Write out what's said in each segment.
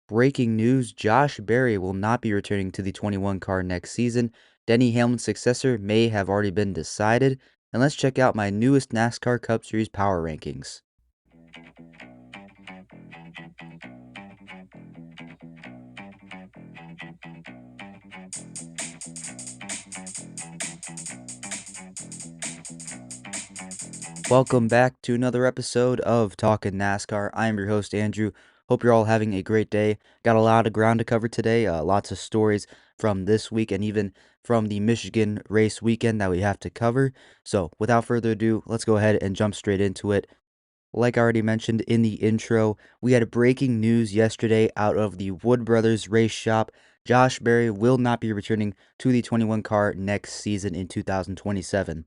Breaking news, Josh Berry will not be returning to the 21 car next season. Denny Hamlin's successor may have already been decided. And let's check out my newest NASCAR Cup Series power rankings. Welcome back to another episode of Talkin NASCAR. I am your host, Andrew. Hope you're all having a great day. Got a lot of ground to cover today, lots of stories from this week and even from the Michigan race weekend that we have to cover. So, without further ado, let's go ahead and jump straight into it. Like I already mentioned in the intro, we had breaking news yesterday out of the Wood Brothers race shop. Josh Berry will not be returning to the 21 car next season in 2027.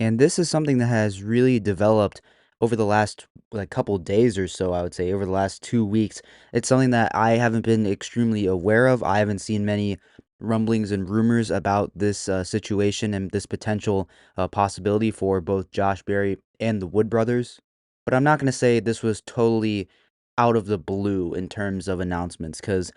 And this is something that has really developed over the last couple days or so, I would say, over the last 2 weeks. It's something that I haven't been extremely aware of. I haven't seen many rumblings and rumors about this situation and this potential possibility for both Josh Berry and the Wood brothers. But I'm not going to say this was totally out of the blue in terms of announcements because,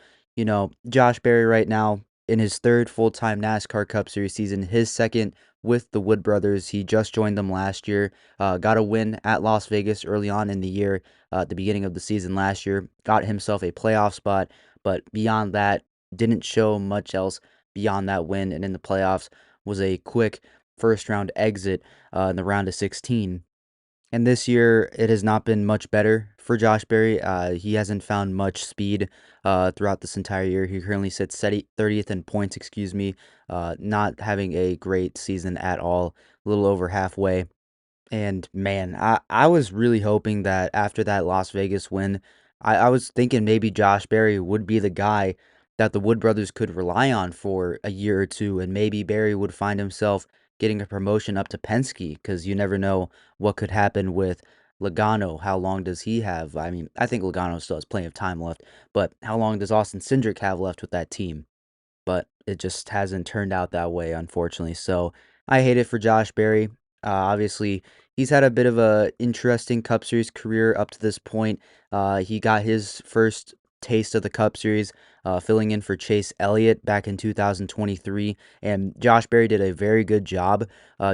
Josh Berry right now in his third full-time NASCAR Cup Series season, his second with the Wood brothers. He just joined them last year, got a win at Las Vegas early on in the year, at the beginning of the season last year, got himself a playoff spot, but beyond that, didn't show much else beyond that win, and in the playoffs was a quick first round exit in the round of 16. And this year, it has not been much better for Josh Berry. He hasn't found much speed throughout this entire year. He currently sits 30th in points, excuse me, not having a great season at all, a little over halfway. And man, I was really hoping that after that Las Vegas win, I was thinking maybe Josh Berry would be the guy that the Wood brothers could rely on for a year or two, and maybe Berry would find himself getting a promotion up to Penske because you never know what could happen with Logano. How long does he have? I mean, I think Logano still has plenty of time left, but how long does Austin Cindric have left with that team? But it just hasn't turned out that way, unfortunately. So I hate it for Josh Berry. Obviously, he's had a bit of a interesting Cup Series career up to this point. He got his first taste of the Cup Series, filling in for Chase Elliott back in 2023, and Josh Berry did a very good job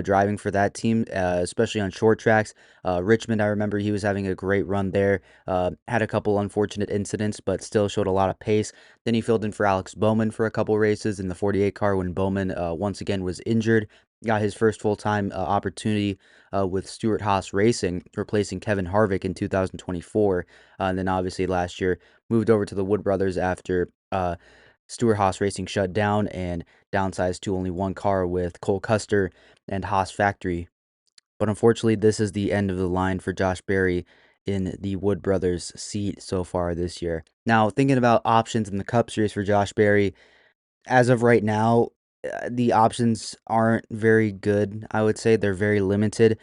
driving for that team, especially on short tracks. Richmond, I remember he was having a great run there. Had a couple unfortunate incidents, but still showed a lot of pace. Then he filled in for Alex Bowman for a couple races in the 48 car when Bowman once again was injured. Got his first full-time opportunity with Stewart-Haas Racing, replacing Kevin Harvick in 2024. And then obviously last year moved over to the Wood Brothers after Stewart-Haas Racing shut down and downsized to only one car with Cole Custer and Haas Factory. But unfortunately, this is the end of the line for Josh Berry in the Wood Brothers seat so far this year. Now, thinking about options in the Cup Series for Josh Berry, as of right now, the options aren't very good. I would say they're very limited.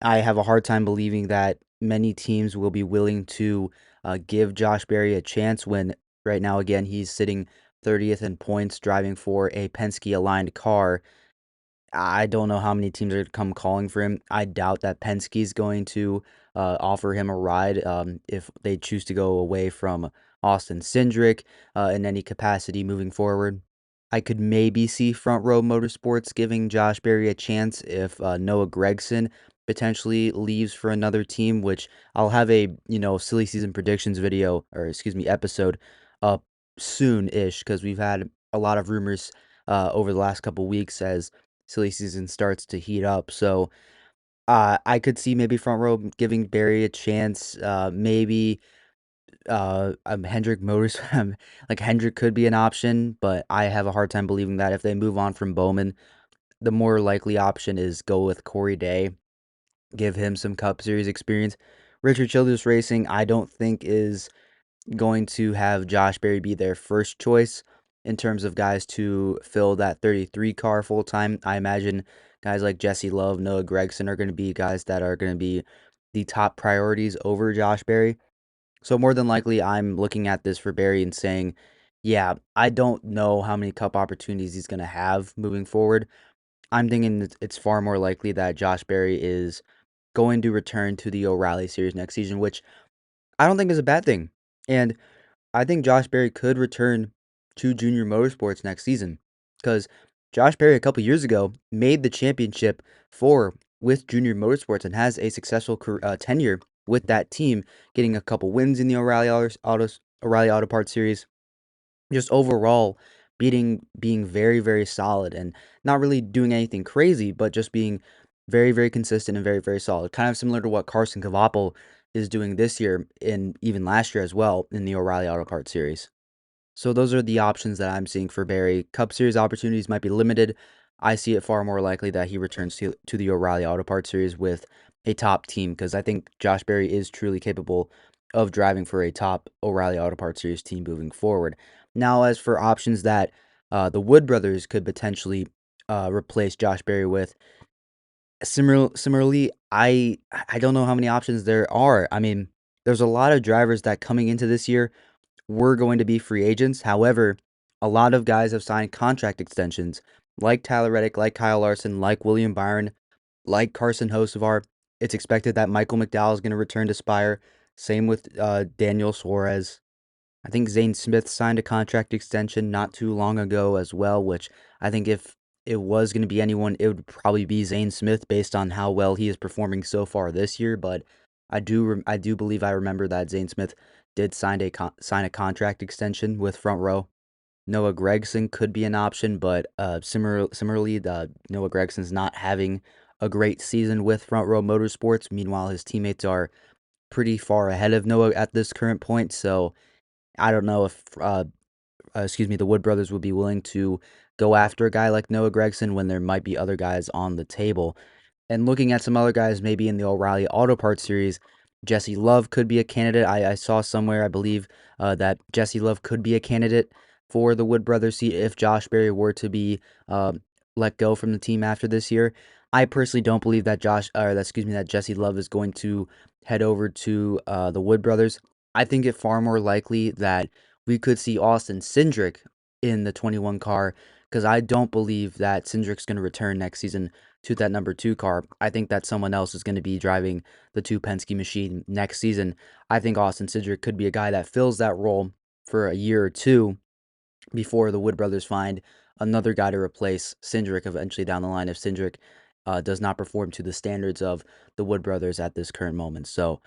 I have a hard time believing that many teams will be willing to give Josh Berry a chance when right now, again, he's sitting 30th in points driving for a Penske aligned car. I don't know how many teams are going to come calling for him. I doubt that Penske's going to offer him a ride if they choose to go away from Austin Cindric in any capacity moving forward. I could maybe see Front Row Motorsports giving Josh Berry a chance if Noah Gragson potentially leaves for another team, which I'll have a silly season predictions video or excuse me episode up soon-ish because we've had a lot of rumors over the last couple weeks as silly season starts to heat up. So I could see maybe Front Row giving Barry a chance. Maybe Hendrick Motors, like Hendrick could be an option, but I have a hard time believing that if they move on from Bowman, the more likely option is go with Corey Day, give him some Cup Series experience. Richard Childress Racing, I don't think is going to have Josh Berry be their first choice in terms of guys to fill that 33 car full time. I imagine guys like Jesse Love, Noah Gragson are going to be guys that are going to be the top priorities over Josh Berry. So more than likely, I'm looking at this for Berry and saying, yeah, I don't know how many cup opportunities he's going to have moving forward. I'm thinking it's far more likely that Josh Berry is going to return to the O'Reilly Series next season, which I don't think is a bad thing. And I think Josh Berry could return to Junior Motorsports next season because Josh Berry a couple years ago made the championship for with Junior Motorsports and has a successful tenure with that team, getting a couple wins in the O'Reilly Auto Parts Series. Just overall, being very very solid and not really doing anything crazy, but just being very very consistent and very very solid. Kind of similar to what Carson Cavapel is doing this year and even last year as well in the O'Reilly Auto Parts Series. So those are the options that I'm seeing for Barry. Cup Series opportunities might be limited. I see it far more likely that he returns to the O'Reilly Auto Parts Series with a top team because I think Josh Berry is truly capable of driving for a top O'Reilly Auto Parts Series team moving forward. Now, as for options that the Wood brothers could potentially replace Josh Berry with, similarly, I don't know how many options there are. I mean, there's a lot of drivers that coming into this year were going to be free agents. However, a lot of guys have signed contract extensions, like Tyler Reddick, like Kyle Larson, like William Byron, like Carson Hocevar. It's expected that Michael McDowell is going to return to Spire. Same with Daniel Suarez. I think Zane Smith signed a contract extension not too long ago as well, which I think if it was going to be anyone, it would probably be Zane Smith based on how well he is performing so far this year. But I do believe I remember that Zane Smith did sign a contract extension with Front Row. Noah Gregson could be an option, but similarly, Noah Gregson's not having a great season with Front Row Motorsports. Meanwhile, his teammates are pretty far ahead of Noah at this current point, so I don't know if the Wood brothers would be willing to go after a guy like Noah Gregson when there might be other guys on the table. And looking at some other guys, maybe in the O'Reilly Auto Parts Series, Jesse Love could be a candidate. I saw somewhere, I believe, that Jesse Love could be a candidate for the Wood brothers seat if Josh Berry were to be let go from the team after this year. I personally don't believe that that Jesse Love is going to head over to the Wood brothers. I think it far more likely that we could see Austin Cindric in the 21 car because I don't believe that Cindric's going to return next season to that number 2 car. I think that someone else is going to be driving the 2 Penske machine next season. I think Austin Cindric could be a guy that fills that role for a year or two before the Wood brothers find another guy to replace Cindric eventually down the line if Cindric does not perform to the standards of the Wood brothers at this current moment. So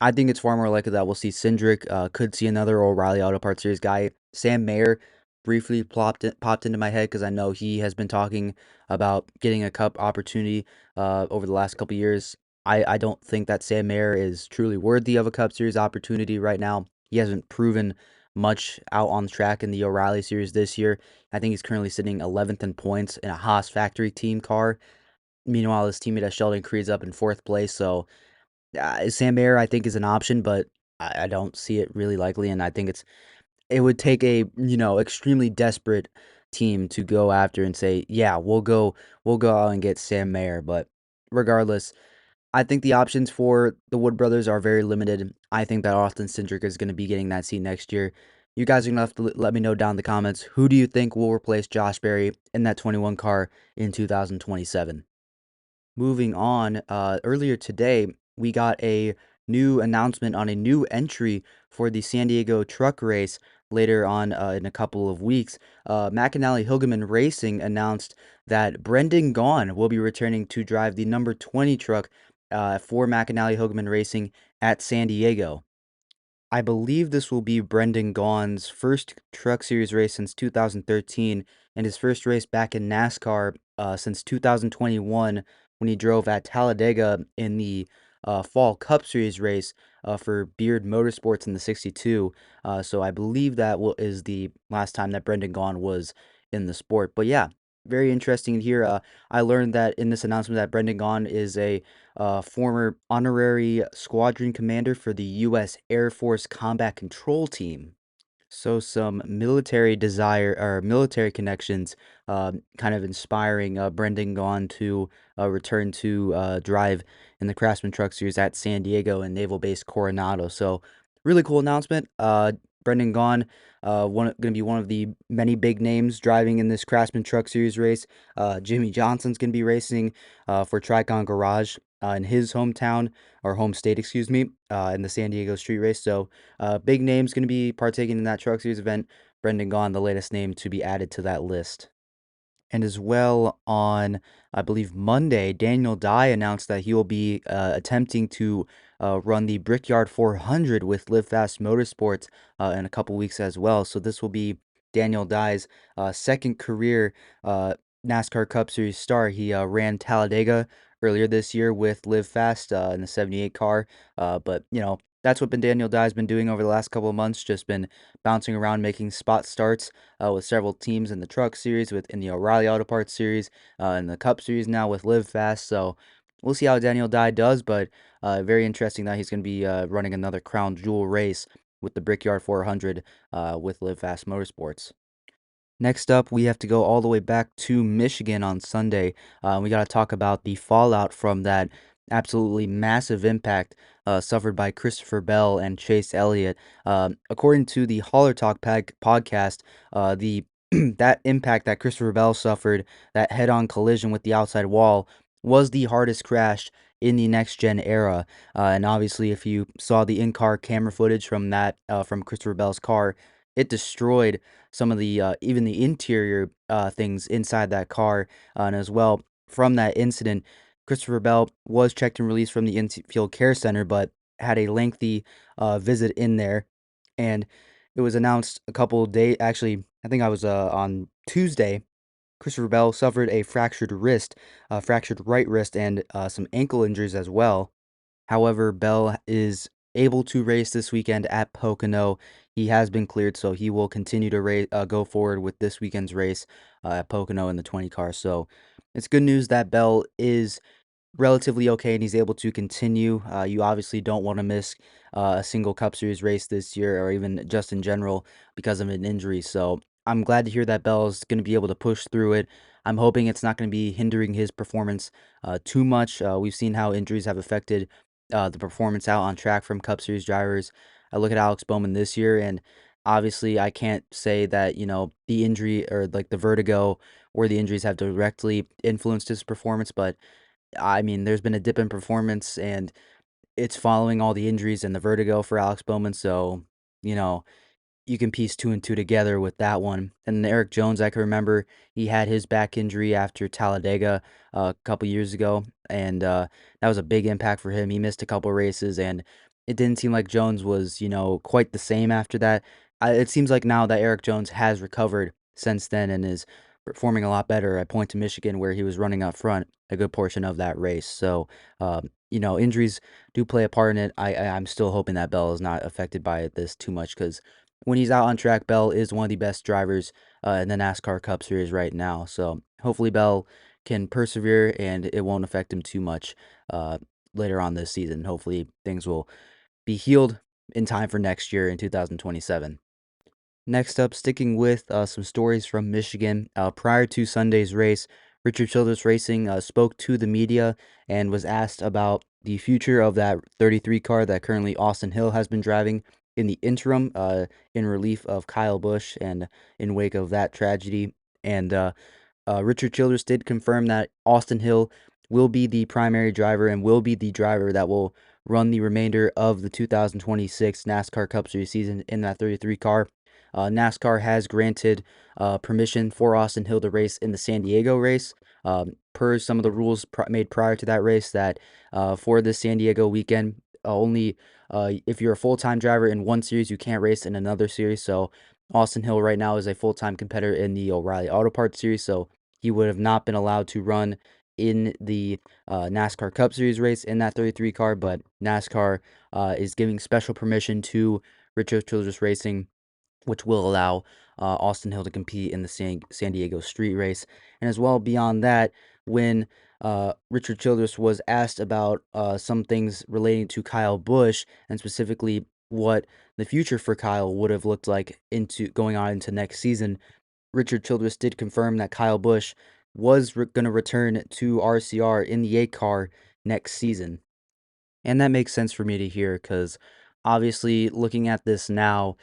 I think it's far more likely that we'll see Cindric, could see another O'Reilly Auto Parts Series guy. Sam Mayer briefly popped into my head because I know he has been talking about getting a cup opportunity over the last couple years. I don't think that Sam Mayer is truly worthy of a Cup Series opportunity right now. He hasn't proven much out on the track in the O'Reilly Series this year. I think he's currently sitting 11th in points in a Haas factory team car. Meanwhile, his teammate Sheldon Creed's up in 4th place, so Sam Mayer, I think, is an option, but I don't see it really likely, and I think it would take a extremely desperate team to go after and say, yeah, we'll go out and get Sam Mayer. But regardless, I think the options for the Wood brothers are very limited. I think that Austin Cindric is going to be getting that seat next year. You guys are going to have to let me know down in the comments, who do you think will replace Josh Berry in that 21 car in 2027? Moving on, earlier today, we got a new announcement on a new entry for the San Diego truck race later on in a couple of weeks. McAnally Hilgeman Racing announced that Brendan Gaughan will be returning to drive the number 20 truck for McAnally Hilgeman Racing at San Diego. I believe this will be Brendan Gaughan's first Truck Series race since 2013 and his first race back in NASCAR since 2021 when he drove at Talladega in the Fall Cup Series race for Beard Motorsports in the 62. So I believe that is the last time that Brendan Gaughan was in the sport. But yeah, very interesting here. I learned that in this announcement that Brendan Gaughan is a former honorary squadron commander for the U.S. Air Force Combat Control Team. So some military connections, kind of inspiring Brendan Gaughan to return to drive in the Craftsman Truck Series at San Diego and Naval Base Coronado. So really cool announcement. Brendan Gaughan, going to be one of the many big names driving in this Craftsman Truck Series race. Jimmy Johnson's going to be racing for Tricon Garage in his hometown or home state, excuse me, in the San Diego street race. So, big names going to be partaking in that Truck Series event. Brendan Gaughan, the latest name to be added to that list. And as well on, I believe, Monday, Daniel Dye announced that he will be attempting to run the Brickyard 400 with Live Fast Motorsports in a couple weeks as well. So this will be Daniel Dye's second career NASCAR Cup Series star. He ran Talladega earlier this year with Live Fast in the 78 car. But, that's what Daniel Dye's been doing over the last couple of months, just been bouncing around, making spot starts with several teams in the Truck Series, in the O'Reilly Auto Parts Series, in the Cup Series now with Live Fast. So we'll see how Daniel Dye does, but very interesting that he's going to be running another crown jewel race with the Brickyard 400 with Live Fast Motorsports. Next up, we have to go all the way back to Michigan on Sunday. We got to talk about the fallout from that absolutely massive impact suffered by Christopher Bell and Chase Elliott. According to the Holler Talk podcast, the that impact that Christopher Bell suffered, that head-on collision with the outside wall, was the hardest crash in the next gen era. And obviously, if you saw the in-car camera footage from that from Christopher Bell's car, it destroyed some of the even the interior things inside that car, and as well from that incident, Christopher Bell was checked and released from the infield care center, but had a lengthy visit in there, and it was announced a couple of days. Actually, I think I was on Tuesday. Christopher Bell suffered a fractured wrist, fractured right wrist, and some ankle injuries as well. However, Bell is able to race this weekend at Pocono. He has been cleared, so he will continue to go forward with this weekend's race at Pocono in the 20 car. So it's good news that Bell is relatively okay and he's able to continue. You obviously don't want to miss a single Cup Series race this year or even just in general because of an injury. So I'm glad to hear that Bell's going to be able to push through it. I'm hoping it's not going to be hindering his performance too much. We've seen how injuries have affected the performance out on track from Cup Series drivers. I look at Alex Bowman this year, and obviously I can't say that, the injury or like the vertigo or the injuries have directly influenced his performance, but I mean, there's been a dip in performance, and it's following all the injuries and the vertigo for Alex Bowman. So, you know, you can piece two and two together with that one. And Eric Jones, I can remember he had his back injury after Talladega a couple years ago, and that was a big impact for him. He missed a couple races, and it didn't seem like Jones was, quite the same after that. It seems like now that Eric Jones has recovered since then and is performing a lot better. I point to Michigan where he was running up front a good portion of that race. So, injuries do play a part in it. I'm still hoping that Bell is not affected by this too much because when he's out on track, Bell is one of the best drivers in the NASCAR Cup Series right now. So hopefully Bell can persevere and it won't affect him too much uh, later on this season. Hopefully things will be healed in time for next year in 2027. Next up, sticking with some stories from Michigan. Prior to Sunday's race, Richard Childress Racing spoke to the media and was asked about the future of that 33 car that currently Austin Hill has been driving in the interim, in relief of Kyle Busch and in wake of that tragedy. And Richard Childress did confirm that Austin Hill will be the primary driver and will be the driver that will run the remainder of the 2026 NASCAR Cup Series season in that 33 car. NASCAR has granted permission for Austin Hill to race in the San Diego race, per some of the rules made prior to that race. That for the San Diego weekend, only if you're a full-time driver in one series, you can't race in another series. So Austin Hill right now is a full-time competitor in the O'Reilly Auto Parts series, so he would have not been allowed to run in the NASCAR Cup Series race in that 33 car, but NASCAR is giving special permission to Richard Childress Racing, which will allow Austin Hill to compete in the San Diego street race. And as well, beyond that, when Richard Childress was asked about some things relating to Kyle Busch and specifically what the future for Kyle would have looked like into going on into next season, Richard Childress did confirm that Kyle Busch was going to return to RCR in the 8 car next season. And that makes sense for me to hear because obviously looking at this now,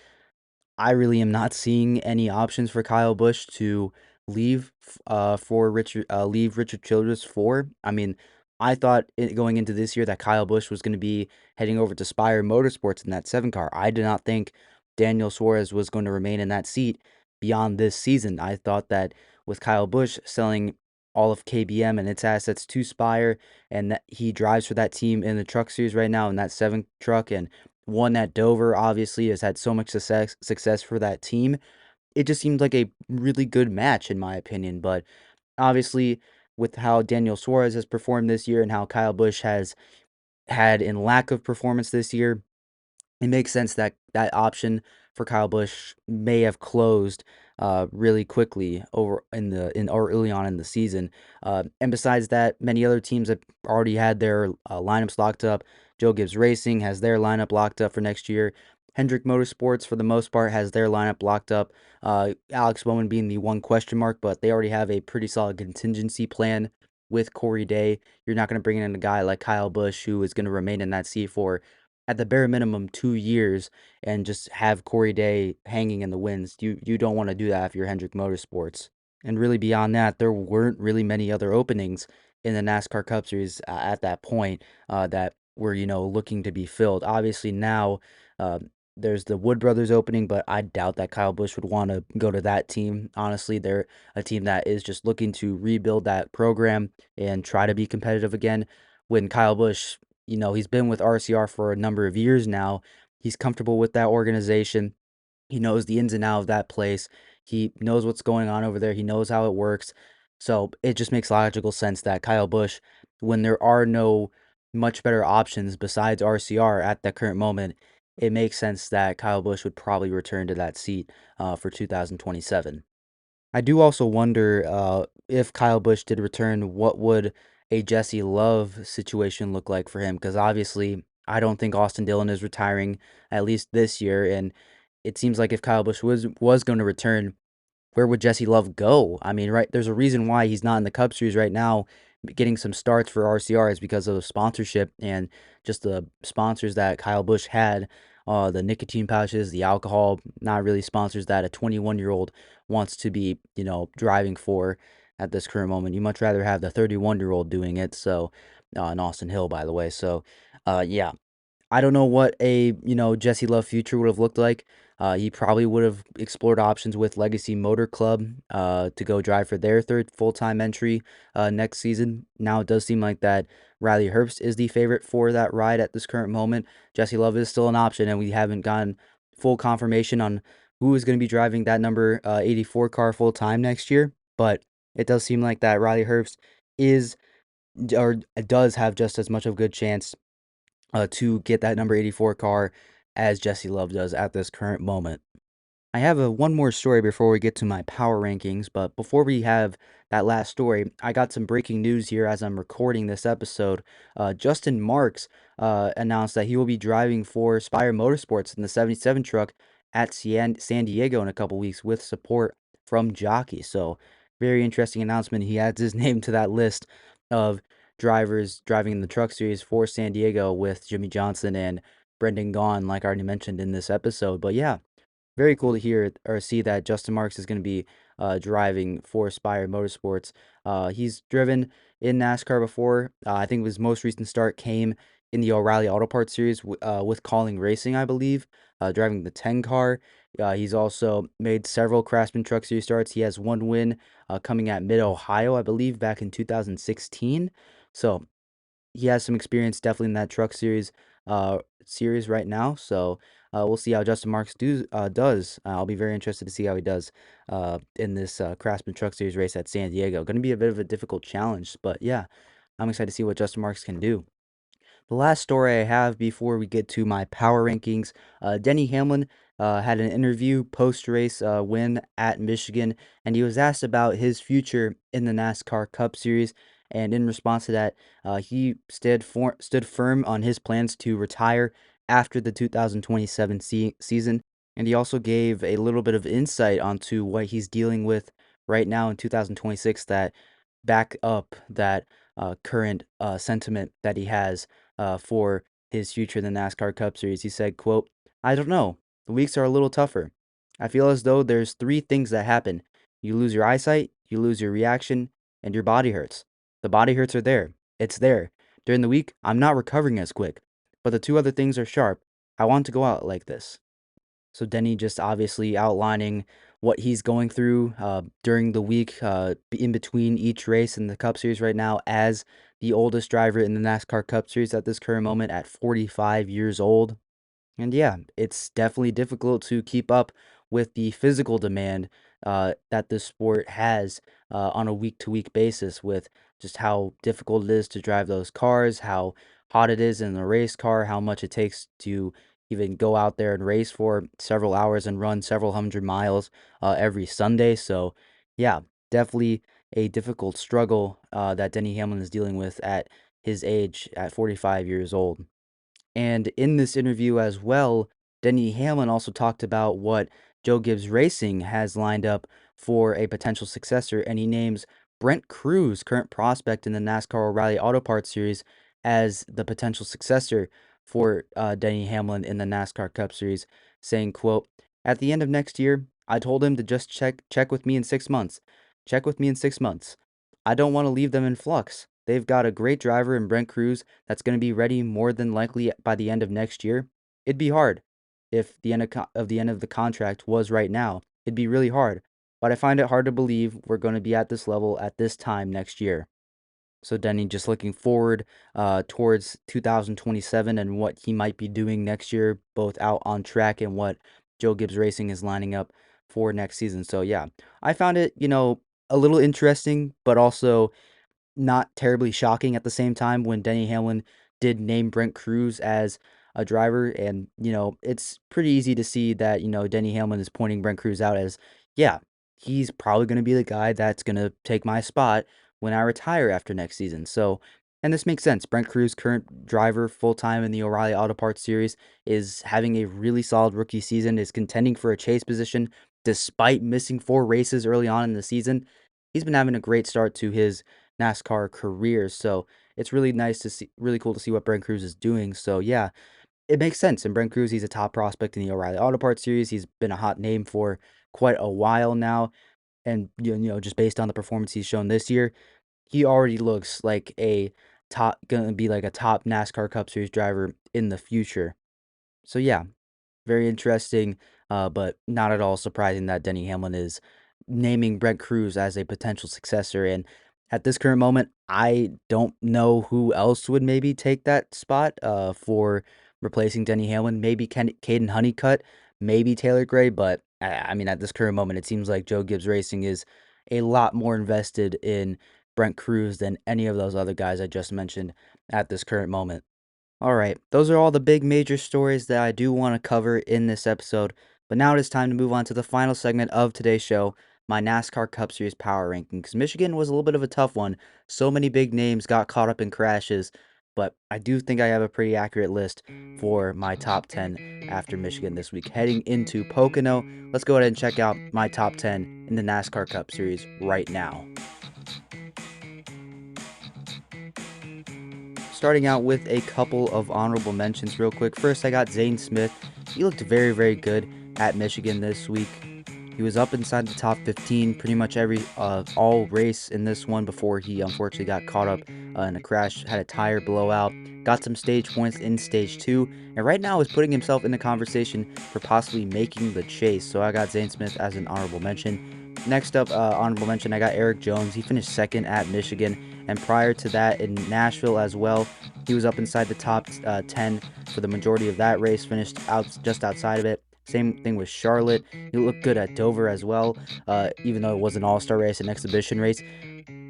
I really am not seeing any options for Kyle Busch to leave leave Richard Childress for. I mean, I thought going into this year that Kyle Busch was going to be heading over to Spire Motorsports in that 7 car. I did not think Daniel Suarez was going to remain in that seat beyond this season. I thought that with Kyle Busch selling all of KBM and its assets to Spire, and that he drives for that team in the Truck Series right now in that 7 truck, and won at Dover, obviously has had so much success for that team. It just seemed like a really good match in my opinion, but obviously with how Daniel Suarez has performed this year and how Kyle Busch has had in lack of performance this year, it makes sense that that option for Kyle Busch may have closed really quickly over in or early on in the season. And besides that, many other teams have already had their lineups locked up. Joe Gibbs Racing has their lineup locked up for next year. Hendrick Motorsports, for the most part, has their lineup locked up. Alex Bowman being the one question mark, but they already have a pretty solid contingency plan with Corey Day. You're not going to bring in a guy like Kyle Busch who is going to remain in that seat for at the bare minimum 2 years and just have Corey Day hanging in the winds. You don't want to do that if you're Hendrick Motorsports. And really beyond that, there weren't really many other openings in the NASCAR Cup Series at that point that were looking to be filled. Obviously now uh, there's the Wood Brothers opening, but I doubt that Kyle Busch would want to go to that team. Honestly, they're a team that is just looking to rebuild that program and try to be competitive again. When Kyle Busch, he's been with RCR for a number of years now. He's comfortable with that organization. He knows the ins and outs of that place. He knows what's going on over there. He knows how it works. So it just makes logical sense that Kyle Busch, when there are no much better options besides RCR at the current moment, it makes sense that Kyle Busch would probably return to that seat for 2027. I do also wonder if Kyle Busch did return, what would a Jesse Love situation look like for him? Because obviously, I don't think Austin Dillon is retiring at least this year, and it seems like if Kyle Busch was going to return, where would Jesse Love go? I mean, right, there's a reason why he's not in the Cup Series right now, getting some starts for RCR is because of the sponsorship and just the sponsors that Kyle Busch had. The nicotine pouches, the alcohol, not really sponsors that a 21-year-old wants to be, driving for at this current moment. You much rather have the 31-year-old doing it. So, in Austin Hill, by the way. So, yeah, I don't know what a, Jesse Love future would have looked like. He probably would have explored options with Legacy Motor Club to go drive for their third full-time entry next season. Now it does seem like that Riley Herbst is the favorite for that ride at this current moment. Jesse Love is still an option, and we haven't gotten full confirmation on who is going to be driving that number 84 car full-time next year. But it does seem like that Riley Herbst is or does have just as much of a good chance to get that number 84 car as Jesse Love does at this current moment. I have one more story before we get to my power rankings, but before we have that last story, I got some breaking news here as I'm recording this episode. Justin Marks announced that he will be driving for Spire Motorsports in the 77 truck at San Diego in a couple weeks with support from Jockey. So, very interesting announcement. He adds his name to that list of drivers driving in the Truck Series for San Diego with Jimmy Johnson and Brendan Gaughan, like I already mentioned in this episode. But yeah, very cool to hear or see that Justin Marks is going to be driving for Spire Motorsports. He's driven in NASCAR before. I think his most recent start came in the O'Reilly Auto Parts Series with Calling Racing, I believe, driving the 10 car. He's also made several Craftsman Truck Series starts. He has one win coming at Mid Ohio, I believe, back in 2016. So he has some experience definitely in that truck series right now. So we'll see how Justin Marks does. I'll be very interested to see how he does in this Craftsman Truck Series race at San Diego. Going to be a bit of a difficult challenge, but yeah, I'm excited to see what Justin Marks can do. The last story I have before we get to my power rankings, Denny Hamlin had an interview post-race win at Michigan, and he was asked about his future in the NASCAR Cup Series. And in response to that, he stood firm on his plans to retire after the 2027 season. And he also gave a little bit of insight onto what he's dealing with right now in 2026 that back up that current sentiment that he has for his future in the NASCAR Cup Series. He said, quote, "I don't know. The weeks are a little tougher. I feel as though there's three things that happen. You lose your eyesight, you lose your reaction, and your body hurts. The body hurts are there. It's there. During the week, I'm not recovering as quick, but the two other things are sharp. I want to go out like this. So Denny just obviously outlining what he's going through during the week, in between each race in the Cup Series right now, as the oldest driver in the NASCAR Cup Series at this current moment at 45 years old. And yeah, it's definitely difficult to keep up with the physical demand that this sport has on a week to week basis, with just how difficult it is to drive those cars, how hot it is in the race car, how much it takes to even go out there and race for several hours and run several hundred miles every Sunday. So, yeah, definitely a difficult struggle that Denny Hamlin is dealing with at his age, at 45 years old. And in this interview as well, Denny Hamlin also talked about what Joe Gibbs Racing has lined up for a potential successor, and he names Brent Cruz, current prospect in the NASCAR O'Reilly Auto Parts Series, as the potential successor for Denny Hamlin in the NASCAR Cup Series, saying, quote, "At the end of next year, I told him to just check with me in 6 months. Check with me in 6 months. I don't want to leave them in flux. They've got a great driver in Brent Cruz that's going to be ready more than likely by the end of next year. It'd be hard if the end of the contract was right now. It'd be really hard, but I find it hard to believe we're going to be at this level at this time next year." So Denny just looking forward towards 2027 and what he might be doing next year, both out on track and what Joe Gibbs Racing is lining up for next season. So yeah, I found it, a little interesting, but also not terribly shocking at the same time when Denny Hamlin did name Brent Cruz as a driver. And, it's pretty easy to see that, Denny Hamlin is pointing Brent Cruz out as, yeah, he's probably going to be the guy that's going to take my spot when I retire after next season. So, and this makes sense. Brent Cruz, current driver full time in the O'Reilly Auto Parts Series, is having a really solid rookie season, is contending for a chase position despite missing 4 races early on in the season. He's been having a great start to his NASCAR careers. So it's really nice to see, really cool to see what Brent Cruz is doing. So yeah, it makes sense. And Brent Cruz, he's a top prospect in the O'Reilly Auto Parts Series. He's been a hot name for quite a while now. And just based on the performance he's shown this year, he already looks like gonna be like a top NASCAR Cup Series driver in the future. So yeah, very interesting, but not at all surprising that Denny Hamlin is naming Brent Cruz as a potential successor. And at this current moment, I don't know who else would maybe take that spot for replacing Denny Hamlin. Maybe Caden Honeycutt, maybe Taylor Gray. But I mean, at this current moment, it seems like Joe Gibbs Racing is a lot more invested in Brent Cruz than any of those other guys I just mentioned at this current moment. All right, those are all the big major stories that I do want to cover in this episode. But now it is time to move on to the final segment of today's show, my NASCAR Cup Series power rankings. Michigan was a little bit of a tough one. So many big names got caught up in crashes, but I do think I have a pretty accurate list for my top 10 after Michigan this week. Heading into Pocono, let's go ahead and check out my top 10 in the NASCAR Cup Series right now. Starting out with a couple of honorable mentions real quick. First, I got Zane Smith. He looked very, very good at Michigan this week. He was up inside the top 15 pretty much all race in this one before he unfortunately got caught up in a crash, had a tire blowout, got some stage points in stage 2, and right now is putting himself in the conversation for possibly making the chase. So I got Zane Smith as an honorable mention. Next up, honorable mention, I got Eric Jones. He finished second at Michigan, and prior to that in Nashville as well, he was up inside the top 10 for the majority of that race, finished just outside of it. Same thing with Charlotte. He looked good at Dover as well, even though it was an all-star race, an exhibition race.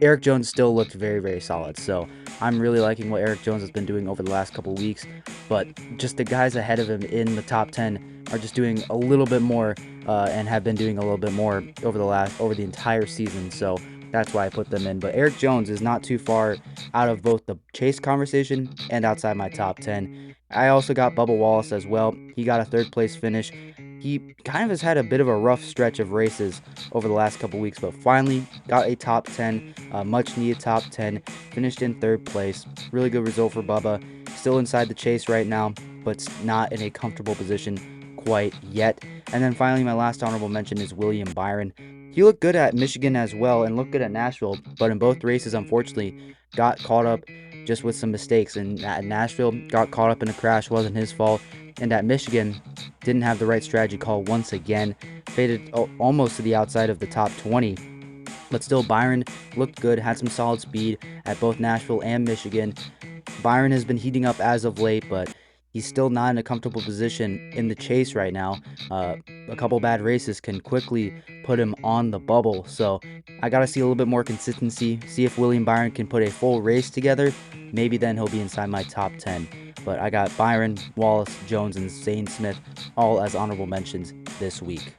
Eric Jones still looked very, very solid. So I'm really liking what Eric Jones has been doing over the last couple weeks. But just the guys ahead of him in the top 10 are just doing a little bit more and have been doing a little bit more over the entire season. So that's why I put them in. But Eric Jones is not too far out of both the chase conversation and outside my top 10. I also got Bubba Wallace as well. He got a third place finish. He kind of has had a bit of a rough stretch of races over the last couple weeks, but finally got a top 10, much needed top 10, finished in third place. Really good result for Bubba. Still inside the chase right now, but not in a comfortable position quite yet. And then finally, my last honorable mention is William Byron. He looked good at Michigan as well and looked good at Nashville, but in both races, unfortunately, got caught up just with some mistakes. And at Nashville, got caught up in a crash, wasn't his fault. And at Michigan, didn't have the right strategy call once again. Faded almost to the outside of the top 20. But still, Byron looked good, had some solid speed at both Nashville and Michigan. Byron has been heating up as of late, but he's still not in a comfortable position in the chase right now. A couple bad races can quickly put him on the bubble. So I got to see a little bit more consistency, see if William Byron can put a full race together. Maybe then he'll be inside my top 10. But I got Byron, Wallace, Jones, and Zane Smith all as honorable mentions this week.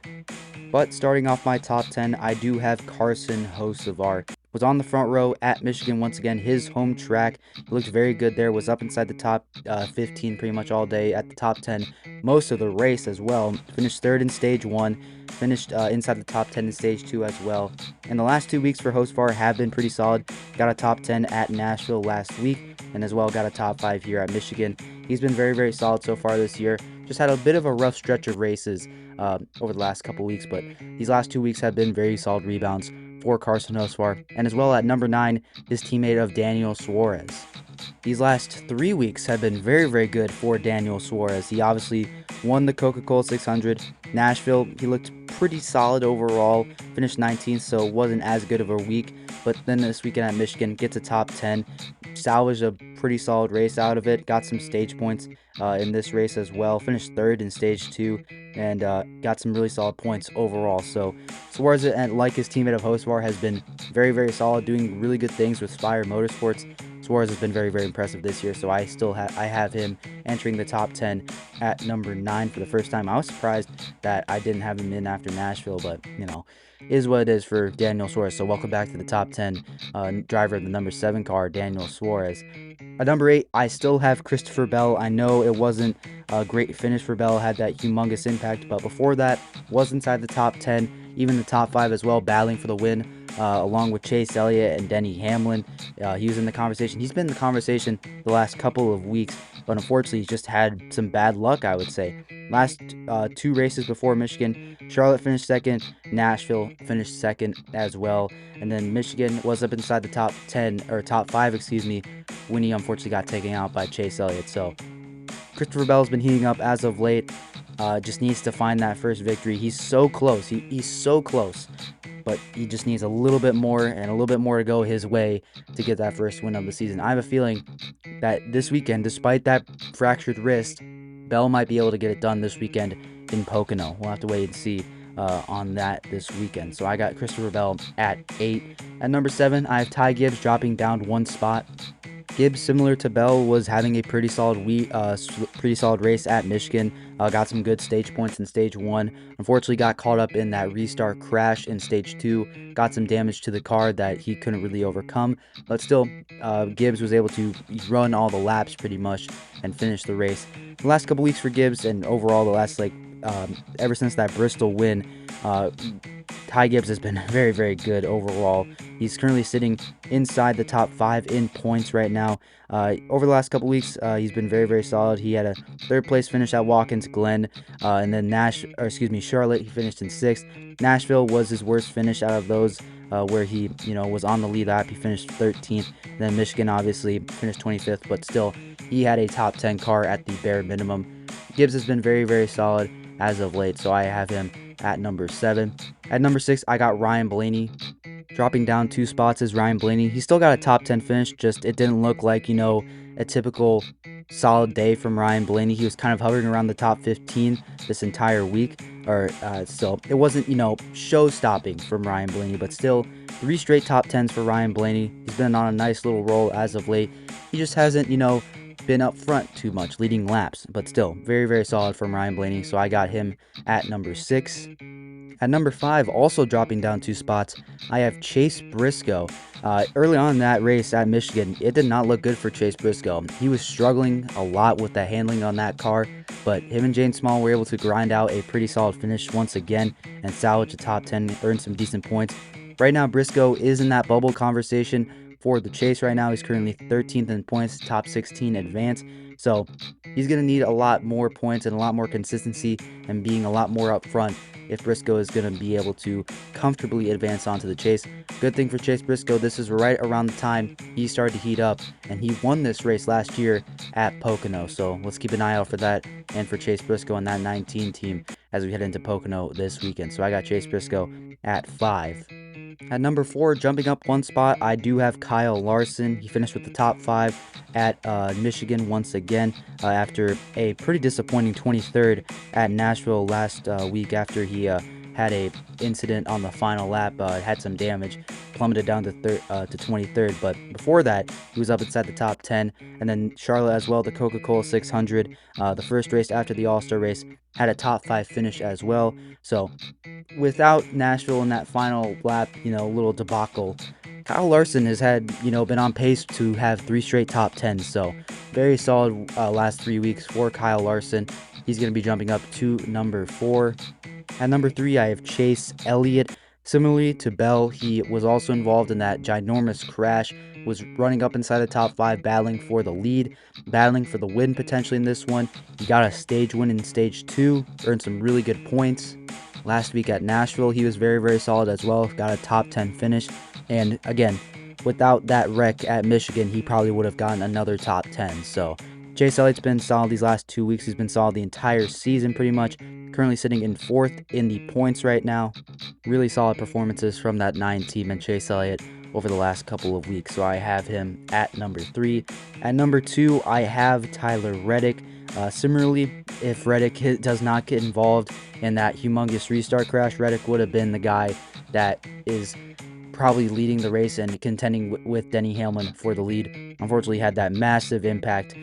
But starting off my top 10, I do have Carson Hocevar. Was on the front row at Michigan once again, his home track. He looked very good there, was up inside the top 15 pretty much all day, at the top 10 most of the race as well. Finished third in stage 1, finished inside the top 10 in stage 2 as well. And the last 2 weeks for Hocevar have been pretty solid. Got a top 10 at Nashville last week, and as well got a top 5 here at Michigan. He's been very, very solid so far this year. Just had a bit of a rough stretch of races over the last couple weeks, but these last 2 weeks have been very solid rebounds for Carson Hocevar. And as well at number 9, his teammate of Daniel Suarez. These last 3 weeks have been very, very good for Daniel Suarez. He obviously won the Coca-Cola 600. Nashville, he looked pretty solid overall. Finished 19th, so it wasn't as good of a week. But then this weekend at Michigan, gets a top 10. Salvaged a pretty solid race out of it. Got some stage points in this race as well. Finished third in stage 2 and got some really solid points overall. So Suarez, and like his teammate of Hocevar, has been very, very solid, doing really good things with Spire Motorsports. Suarez has been very, very impressive this year, so I have him entering the top 10 at number 9 for the first time. I was surprised that I didn't have him in after Nashville, but is what it is for Daniel Suarez. So welcome back to the top 10 driver of the number 7 car, Daniel Suarez. At number 8, I still have Christopher Bell. I know it wasn't a great finish for Bell, had that humongous impact, but before that, was inside the top 10, even the top 5 as well, battling for the win. Along with Chase Elliott and Denny Hamlin. He was in the conversation. He's been in the conversation the last couple of weeks, but unfortunately he's just had some bad luck, I would say. Last 2 races before Michigan, Charlotte finished second, Nashville finished second as well, and then Michigan was up inside the top 10, or top 5, excuse me, when he unfortunately got taken out by Chase Elliott. So Christopher Bell's been heating up as of late. Just needs to find that first victory. He's so close. He's so close. But he just needs a little bit more and a little bit more to go his way to get that first win of the season. I have a feeling that this weekend, despite that fractured wrist, Bell might be able to get it done this weekend in Pocono. We'll have to wait and see on that this weekend. So I got Christopher Bell at 8. At number 7, I have Ty Gibbs dropping down 1 spot. Gibbs, similar to Bell, was having a pretty solid race at Michigan. Got some good stage points in stage 1. Unfortunately, got caught up in that restart crash in stage 2. Got some damage to the car that he couldn't really overcome. But still, Gibbs was able to run all the laps pretty much and finish the race. The last couple weeks for Gibbs, and overall the last ever since that Bristol win, Ty Gibbs has been very, very good overall. He's currently sitting inside the top 5 in points right now. Over the last couple weeks, he's been very, very solid. He had a 3rd place finish at Watkins Glen, and then Charlotte, he finished in 6th. Nashville was his worst finish out of those, where he was on the lead lap. He finished 13th. And then Michigan obviously finished 25th, but still he had a top 10 car at the bare minimum. Gibbs has been very, very solid as of late, so I have him at number 7. At number 6, I got Ryan Blaney. Dropping down 2 spots is Ryan Blaney. He still got a top 10 finish, just it didn't look like, a typical solid day from Ryan Blaney. He was kind of hovering around the top 15 this entire week, so it wasn't, show-stopping from Ryan Blaney, but still 3 straight top 10s for Ryan Blaney. He's been on a nice little roll as of late. He just hasn't, been up front too much, leading laps, but still very, very solid from Ryan Blaney, so I got him at number 6. At number 5, also dropping down 2 spots, I have Chase Briscoe. Early on in that race at Michigan, it did not look good for Chase Briscoe. He was struggling a lot with the handling on that car, but him and Jane Small were able to grind out a pretty solid finish once again and salvage a top 10, earn some decent points. Right now, Briscoe is in that bubble conversation for the chase right now. He's currently 13th in points, top 16 advance. So he's going to need a lot more points and a lot more consistency and being a lot more up front if Briscoe is going to be able to comfortably advance onto the chase. Good thing for Chase Briscoe, this is right around the time he started to heat up, and he won this race last year at Pocono. So let's keep an eye out for that and for Chase Briscoe and that 19 team as we head into Pocono this weekend. So I got Chase Briscoe at 5. At number 4, jumping up one spot, I do have Kyle Larson. He finished with the top 5 at Michigan once again after a pretty disappointing 23rd at Nashville last week after he had a incident on the final lap, had some damage, plummeted down to 23rd. But before that, he was up inside the top 10. And then Charlotte as well, the Coca-Cola 600, the first race after the All-Star race, had a top 5 finish as well. So without Nashville in that final lap, little debacle, Kyle Larson has had, been on pace to have 3 straight top 10s. So very solid last 3 weeks for Kyle Larson. He's going to be jumping up to number 4. At number 3, I have Chase Elliott. Similarly to Bell, he was also involved in that ginormous crash, was running up inside the top 5, battling for the lead, battling for the win potentially in this one. He got a stage win in stage 2, earned some really good points. Last week at Nashville, he was very, very solid as well, got a top 10 finish. And again, without that wreck at Michigan, he probably would have gotten another top 10. So Chase Elliott's been solid these last 2 weeks. He's been solid the entire season pretty much. Currently sitting in 4th in the points right now. Really solid performances from that 9 team and Chase Elliott over the last couple of weeks. So I have him at number 3. At number 2, I have Tyler Reddick. Similarly, if Reddick does not get involved in that humongous restart crash, Reddick would have been the guy that is probably leading the race and contending with Denny Hamlin for the lead. Unfortunately, had that massive impact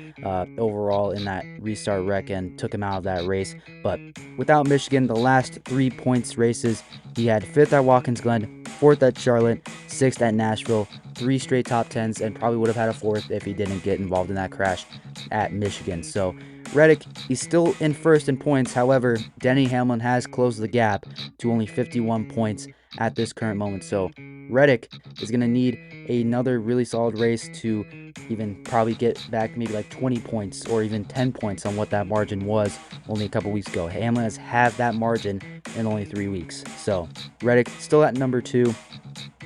overall in that restart wreck and took him out of that race. But without Michigan, the last 3 points races, he had 5th at Watkins Glen, 4th at Charlotte, 6th at Nashville, 3 straight top 10s, and probably would have had a 4th if he didn't get involved in that crash at Michigan. So Reddick, he's still in 1st in points. However, Denny Hamlin has closed the gap to only 51 points at this current moment. So Reddick is going to need another really solid race to even probably get back maybe like 20 points or even 10 points on what that margin was only a couple weeks ago. Hamlin has halved that margin in only 3 weeks. So Reddick still at number 2,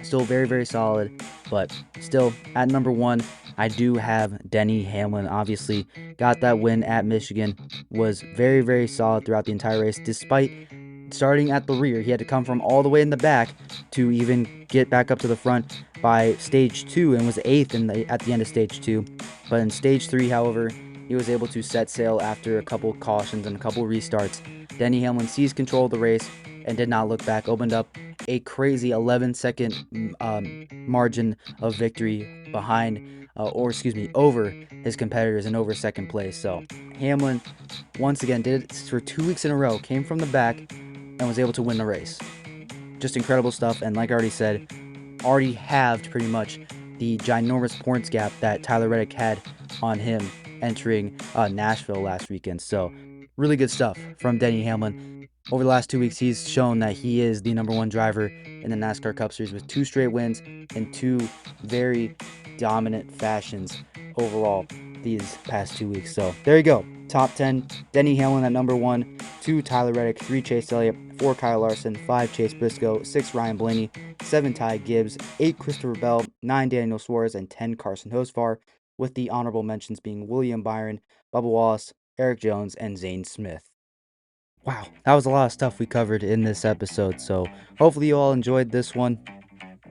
still very, very solid, but still at number 1, I do have Denny Hamlin. Obviously got that win at Michigan, was very, very solid throughout the entire race, despite starting at the rear. He had to come from all the way in the back to even get back up to the front by stage 2 and was 8th at the end of stage 2. But in stage 3, however, he was able to set sail after a couple cautions and a couple restarts. Denny Hamlin seized control of the race and did not look back, opened up a crazy 11-second margin of victory over his competitors and over second place. So Hamlin once again did it for 2 weeks in a row, came from the back and was able to win the race. Just incredible stuff, and like I already said, already halved pretty much the ginormous points gap that Tyler Reddick had on him entering Nashville last weekend. So really good stuff from Denny Hamlin. Over the last 2 weeks, he's shown that he is the number 1 driver in the NASCAR Cup Series with 2 straight wins and 2 very dominant fashions overall these past 2 weeks. So there you go. Top 10, Denny Hamlin at number 1, 2 Tyler Reddick, 3 Chase Elliott, 4 Kyle Larson, 5 Chase Briscoe, 6 Ryan Blaney, 7 Ty Gibbs, 8 Christopher Bell, 9 Daniel Suarez, and 10 Carson Hocevar, with the honorable mentions being William Byron, Bubba Wallace, Eric Jones, and Zane Smith. Wow, that was a lot of stuff we covered in this episode, so hopefully you all enjoyed this one.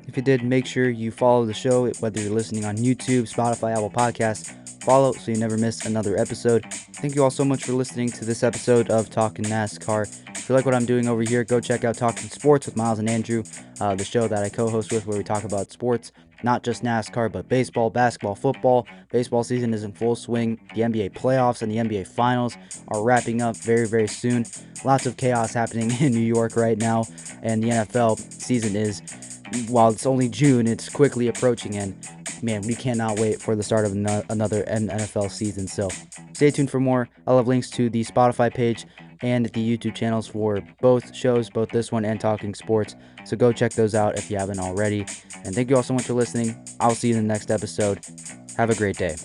If you did, make sure you follow the show, whether you're listening on YouTube, Spotify, Apple Podcasts. Follow so you never miss another episode. Thank you all so much for listening to this episode of Talkin NASCAR. If you like what I'm doing over here, go check out Talkin Sports with Miles and Andrew, the show that I co-host with, where we talk about sports, not just NASCAR, but baseball, basketball, football. Baseball season is in full swing. The NBA playoffs and the NBA finals are wrapping up very, very soon. Lots of chaos happening in New York right now, and the NFL season is, while it's only June, it's quickly approaching, and man, we cannot wait for the start of another NFL season. So stay tuned for more. I'll have links to the Spotify page and the YouTube channels for both shows, both this one and Talking Sports. So go check those out if you haven't already. And thank you all so much for listening. I'll see you in the next episode. Have a great day.